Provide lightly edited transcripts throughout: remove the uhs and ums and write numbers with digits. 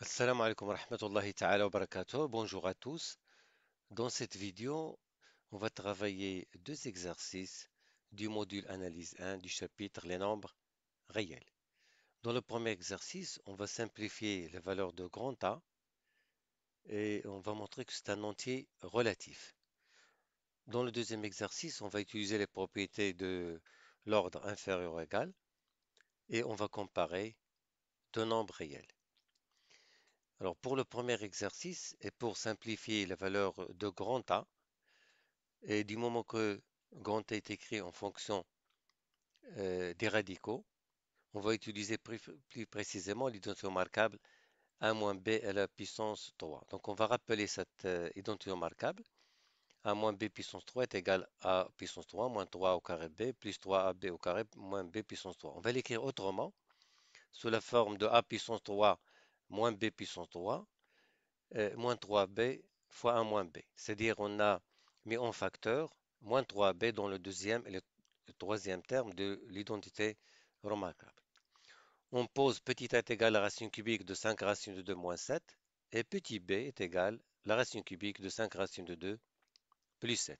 Assalamu alaikum wa rahmatullahi ta'ala wa barakatuh. Bonjour à tous. Dans cette vidéo, on va travailler deux exercices du module analyse 1 du chapitre les nombres réels. Dans le premier exercice, on va simplifier les valeurs de grand A et on va montrer que c'est un entier relatif. Dans le deuxième exercice, on va utiliser les propriétés de l'ordre inférieur ou égal et on va comparer deux nombres réels. Alors pour le premier exercice et pour simplifier les valeurs de grand A, et du moment que grand A est écrit en fonction des radicaux, on va utiliser plus précisément l'identité remarquable a moins b à la puissance 3. Donc on va rappeler cette identité remarquable. A moins b puissance 3 est égal à puissance 3 moins 3 au carré b plus 3ab au carré moins b puissance 3. On va l'écrire autrement sous la forme de a puissance 3 moins b puissance 3 moins 3b fois 1 moins b. C'est-à-dire on a mis en facteur moins 3b dans le deuxième et le troisième terme de l'identité remarquable. On pose petit a est égal à la racine cubique de 5 racine de 2 moins 7 et petit b est égal à la racine cubique de 5 racine de 2 plus 7.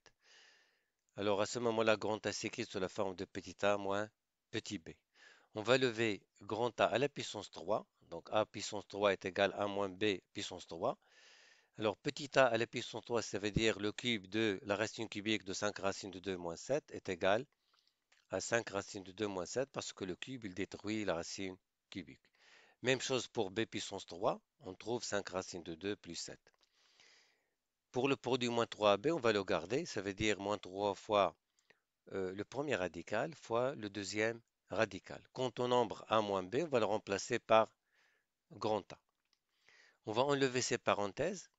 Alors à ce moment-là, grand A s'écrit sous la forme de petit a moins petit b. On va lever grand A à la puissance 3. Donc a puissance 3 est égal à 1 moins b puissance 3. Alors, petit a à la puissance 3, ça veut dire le cube de la racine cubique de 5 racines de 2 moins 7 est égal à 5 racines de 2 moins 7 parce que le cube, il détruit la racine cubique. Même chose pour b puissance 3, on trouve 5 racines de 2 plus 7. Pour le produit moins 3b, on va le garder, ça veut dire moins 3 fois le premier radical fois le deuxième radical. Quant au nombre a moins b, on va le remplacer par grand A. On va enlever ces parenthèses.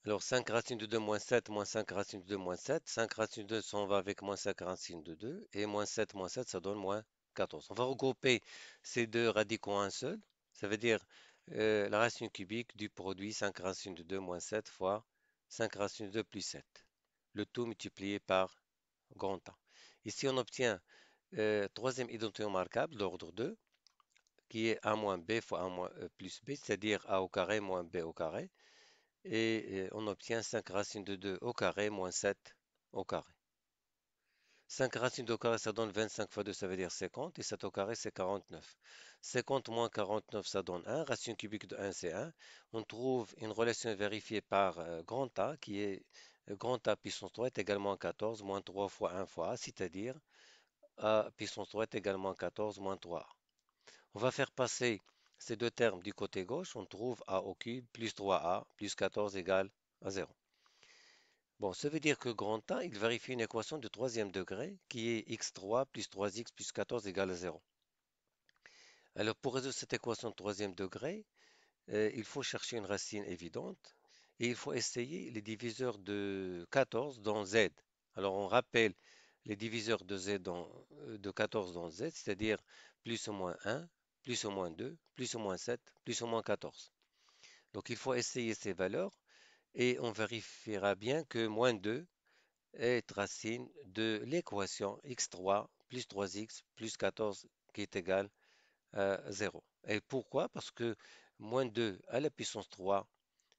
Alors 5 racines de 2 moins 5 racines de 2 moins 7. 5 racines de 2 s'en va avec moins 5 racines de 2. Et moins 7, ça donne moins 14. On va regrouper ces deux radicaux en un seul. Ça veut dire la racine cubique du produit 5 racines de 2 moins 7 fois 5 racines de 2 plus 7. Le tout multiplié par grand A. Ici, on obtient troisième identité remarquable d'ordre 2, qui est a moins b fois a moins, plus b, c'est-à-dire a au carré moins b au carré et on obtient 5 racines de 2 au carré moins 7 au carré. 5 racines de 2 au carré, ça donne 25 fois 2, ça veut dire 50, et 7 au carré, c'est 49. 50 moins 49, ça donne 1. Racine cubique de 1, c'est 1. On trouve une relation vérifiée par grand A, qui est grand A puissance 3 est également à 14, moins 3 fois 1 fois A, c'est-à-dire A puissance 3 est également à 14, moins 3A. On va faire passer ces deux termes du côté gauche, on trouve A au cube plus 3A plus 14 égale à 0. Bon, ça veut dire que grand A, il vérifie une équation de troisième degré qui est x3 plus 3x plus 14 égale à 0. Alors, pour résoudre cette équation de troisième degré, il faut chercher une racine évidente et il faut essayer les diviseurs de 14 dans z. Alors, on rappelle les diviseurs de z de 14 dans z, c'est-à-dire plus ou moins 1, plus ou moins 2, plus ou moins 7, plus ou moins 14. Donc, il faut essayer ces valeurs et on vérifiera bien que moins 2 est racine de l'équation x3 plus 3x plus 14 qui est égal à 0. Et pourquoi? Parce que moins 2 à la puissance 3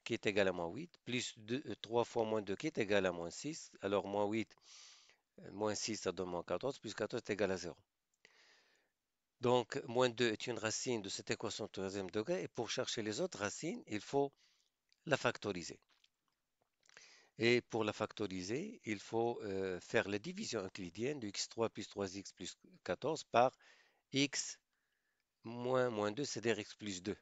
qui est égal à moins 8, plus 3 fois moins 2 qui est égal à moins 6. Alors moins 8, moins 6, ça donne moins 14, plus 14 est égal à 0. Donc moins 2 est une racine de cette équation de troisième degré. Et pour chercher les autres racines, il faut la factoriser. Et pour la factoriser, il faut faire la division euclidienne de x3 plus 3x plus 14 par x moins 2, c'est-à-dire x plus 2.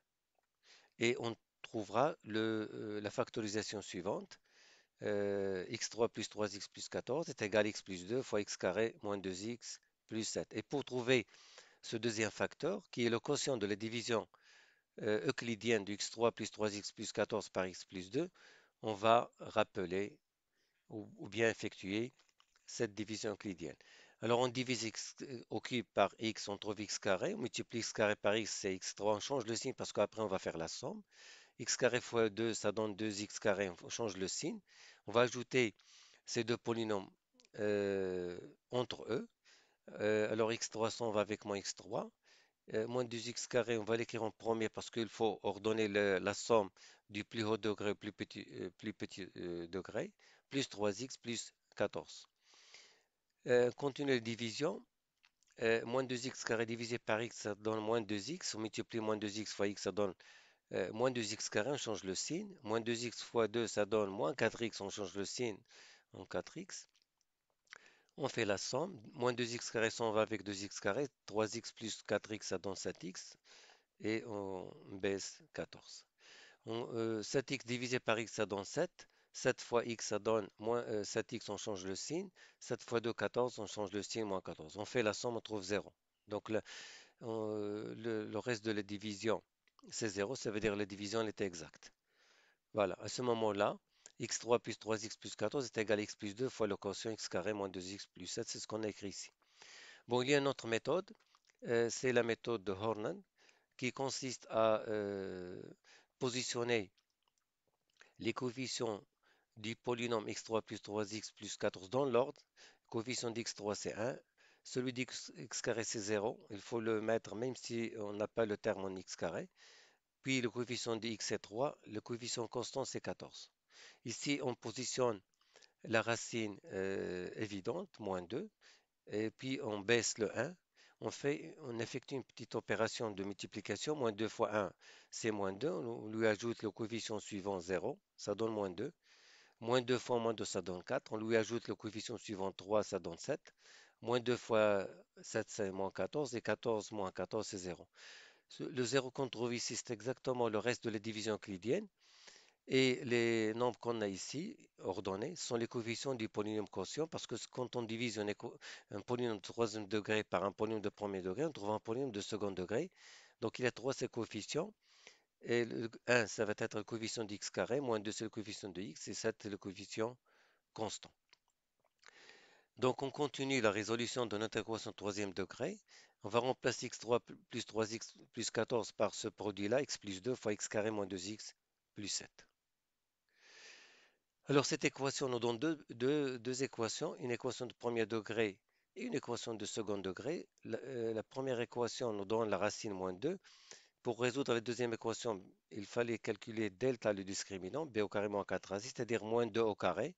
Et on trouvera la factorisation suivante. X3 plus 3x plus 14 est égal à x plus 2 fois x carré moins 2x plus 7. Et pour trouver ce deuxième facteur, qui est le quotient de la division euclidienne de x3 plus 3x plus 14 par x plus 2, on va rappeler ou bien effectuer cette division euclidienne. Alors on divise x au cube par x, on trouve x carré, on multiplie x carré par x, c'est x3, on change le signe parce qu'après on va faire la somme. X carré fois 2, ça donne 2x carré, on change le signe. On va ajouter ces deux polynômes entre eux. Alors x300 va avec moins x3. Moins 2x carré, on va l'écrire en premier parce qu'il faut ordonner la somme du plus haut degré au plus petit degré, plus 3x plus 14. Continue la division. Moins 2x carré divisé par x, ça donne moins 2x. On multiplie moins 2x fois x, ça donne moins 2x carré, on change le signe. Moins 2x fois 2, ça donne moins 4x, on change le signe en 4x. On fait la somme. Moins 2x carré s'en va avec 2x carré. 3x plus 4x, ça donne 7x. Et on baisse 14. 7x divisé par x, ça donne 7. 7 fois x, ça donne moins 7x, on change le signe. 7 fois 2, 14, on change le signe, moins 14. On fait la somme, on trouve 0. Donc le reste de la division, c'est 0, ça veut dire que la division elle était exacte. Voilà, à ce moment-là, x3 plus 3x plus 14 est égal à x plus 2 fois le quotient x carré moins 2x plus 7, c'est ce qu'on a écrit ici. Bon, il y a une autre méthode, c'est la méthode de Hornan, qui consiste à positionner les coefficients du polynôme x3 plus 3x plus 14 dans l'ordre. Le coefficient d'x3 c'est 1, celui d'x carré c'est 0, il faut le mettre même si on n'a pas le terme en x carré. Puis le coefficient de x est 3, le coefficient constant c'est 14. Ici on positionne la racine évidente, moins 2, et puis on baisse le 1. On effectue une petite opération de multiplication. Moins 2 fois 1, c'est moins 2. On lui ajoute le coefficient suivant 0, ça donne moins 2. Moins 2 fois moins 2, ça donne 4. On lui ajoute le coefficient suivant 3, ça donne 7. Moins 2 fois 7, c'est moins 14. Et 14 moins 14, c'est 0. Le 0 qu'on trouve ici, c'est exactement le reste de la division euclidienne. Et les nombres qu'on a ici, ordonnés, sont les coefficients du polynôme quotient, parce que quand on divise un polynôme de troisième degré par un polynôme de premier degré, on trouve un polynôme de second degré. Donc il y a trois ces coefficients. Et le 1, ça va être le coefficient d'x carré, moins 2, c'est le coefficient de x, et 7, c'est le coefficient constant. Donc on continue la résolution de notre équation de troisième degré. On va remplacer x3 plus 3x plus 14 par ce produit-là, x plus 2 fois x carré moins 2x plus 7. Alors, cette équation nous donne deux équations, une équation de premier degré et une équation de second degré. La première équation nous donne la racine moins 2. Pour résoudre la deuxième équation, il fallait calculer delta, le discriminant, b au carré moins 4ac, c'est-à-dire moins 2 au carré,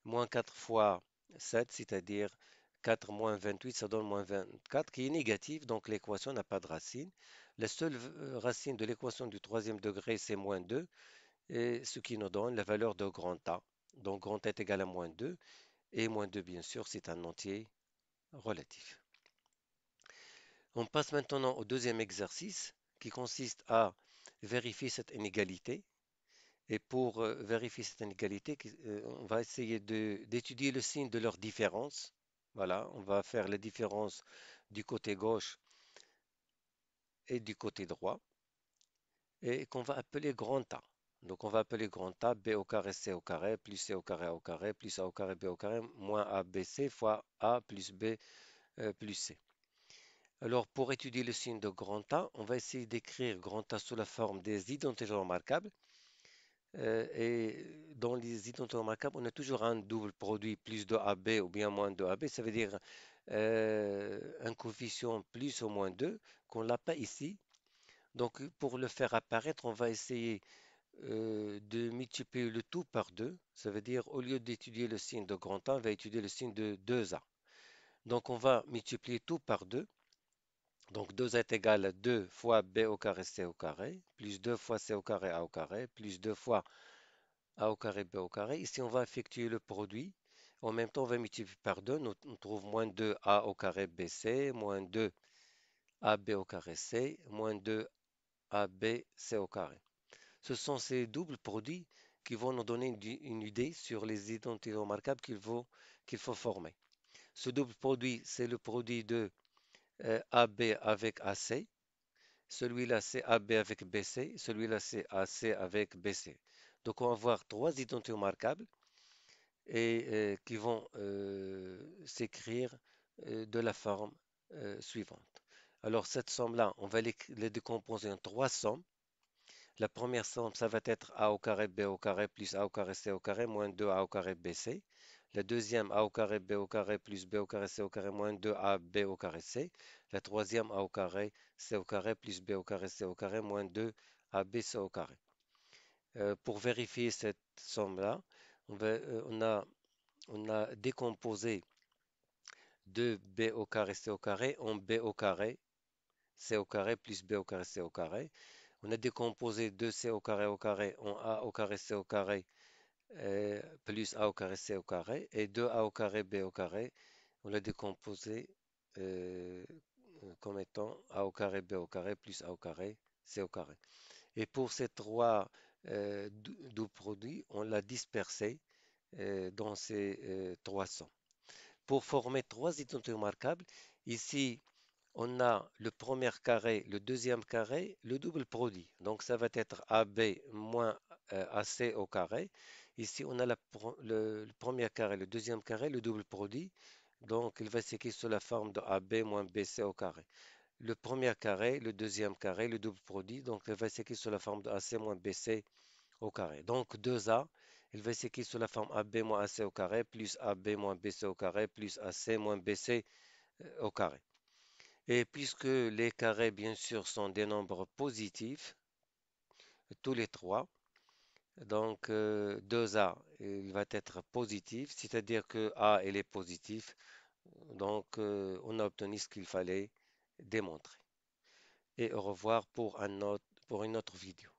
moins 4 fois 7, c'est-à-dire 4 moins 28, ça donne moins 24, qui est négatif, donc l'équation n'a pas de racine. La seule racine de l'équation du troisième degré, c'est moins 2, et ce qui nous donne la valeur de grand A. Donc grand A est égal à moins 2, et moins 2, bien sûr, c'est un entier relatif. On passe maintenant au deuxième exercice, qui consiste à vérifier cette inégalité. Et pour vérifier cette inégalité, on va essayer d'étudier le signe de leur différence. Voilà, on va faire la différence du côté gauche et du côté droit, et qu'on va appeler grand A. Donc on va appeler grand A b au carré c au carré plus c au carré a au carré plus a au carré b au carré moins abc fois a plus b plus c. Alors pour étudier le signe de grand A, on va essayer d'écrire grand A sous la forme des identités remarquables. Et dans les identités remarquables, on a toujours un double produit plus de AB ou bien moins de AB. Ça veut dire un coefficient plus ou moins 2 qu'on n'a pas ici. Donc pour le faire apparaître, on va essayer de multiplier le tout par 2. Ça veut dire au lieu d'étudier le signe de grand A, on va étudier le signe de 2A. Donc on va multiplier tout par 2. Donc 2A est égal à 2 fois B au carré C au carré, plus 2 fois C au carré A au carré, plus 2 fois A au carré B au carré. Ici, on va effectuer le produit. En même temps, on va multiplier par 2. On trouve moins 2A au carré BC, moins 2AB au carré C, moins 2ABC au carré. Ce sont ces doubles produits qui vont nous donner une idée sur les identités remarquables qu'il faut former. Ce double produit, c'est le produit de AB avec AC. Celui-là, c'est AB avec BC. Celui-là, c'est AC avec BC. Donc, on va avoir trois identités remarquables et qui vont s'écrire de la forme suivante. Alors, cette somme-là, on va les décomposer en trois sommes. La première somme, ça va être A au carré B au carré plus A au carré C au carré moins 2A au carré BC. La deuxième, a au carré b au carré plus b au carré c au carré moins 2ab au carré c. La troisième, a au carré c au carré plus b au carré c au carré moins 2ab c au carré. Pour vérifier cette somme-là, on a décomposé 2b au carré c au carré en b au carré c au carré plus b au carré c au carré. On a décomposé 2c au carré en a au carré c au carré plus a au carré c au carré et 2a au carré b au carré. On l'a décomposé euh, comme étant a au carré b au carré plus a au carré c au carré. Et pour ces trois doubles produits, on l'a dispersé dans ces trois sons. Pour former trois identités remarquables, ici, on a le premier carré, le deuxième carré, le double produit. Donc, ça va être AB moins AC au carré. Ici, on a le premier carré, le deuxième carré, le double produit. Donc, il va s'écrire sous la forme de AB moins BC au carré. Le premier carré, le deuxième carré, le double produit. Donc, il va s'écrire sous la forme de AC moins BC au carré. Donc 2A, il va s'écrire sous la forme AB moins AC au carré, plus AB moins BC au carré, plus AC moins BC au carré. Et puisque les carrés, bien sûr, sont des nombres positifs, tous les trois, donc 2A, il va être positif, c'est-à-dire que A, il est positif. Donc on a obtenu ce qu'il fallait démontrer. Et au revoir pour une autre vidéo.